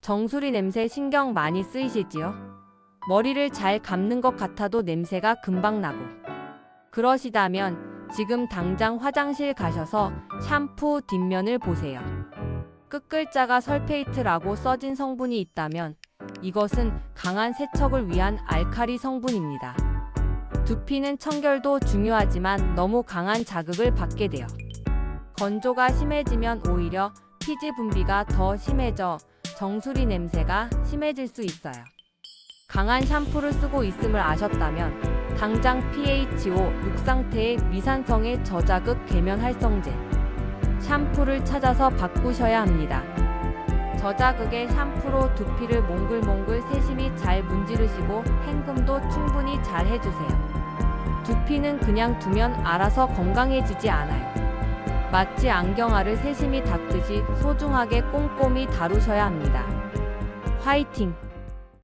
정수리 냄새 신경 많이 쓰이시지요? 머리를 잘 감는 것 같아도 냄새가 금방 나고. 그러시다면 지금 당장 화장실 가셔서 샴푸 뒷면을 보세요. 끝글자가 설페이트라고 써진 성분이 있다면 이것은 강한 세척을 위한 알칼리 성분입니다. 두피는 청결도 중요하지만 너무 강한 자극을 받게 돼요. 건조가 심해지면 오히려 피지 분비가 더 심해져 정수리 냄새가 심해질 수 있어요. 강한 샴푸를 쓰고 있음을 아셨다면 당장 pH5 6 상태의 미산성의 저자극 계면활성제 샴푸를 찾아서 바꾸셔야 합니다. 저자극의 샴푸로 두피를 몽글몽글 세심히 잘 문지르시고 헹굼도 충분히 잘 해주세요. 두피는 그냥 두면 알아서 건강해지지 않아요. 마치 안경알을 세심히 닦듯이 소중하게 꼼꼼히 다루셔야 합니다. 화이팅!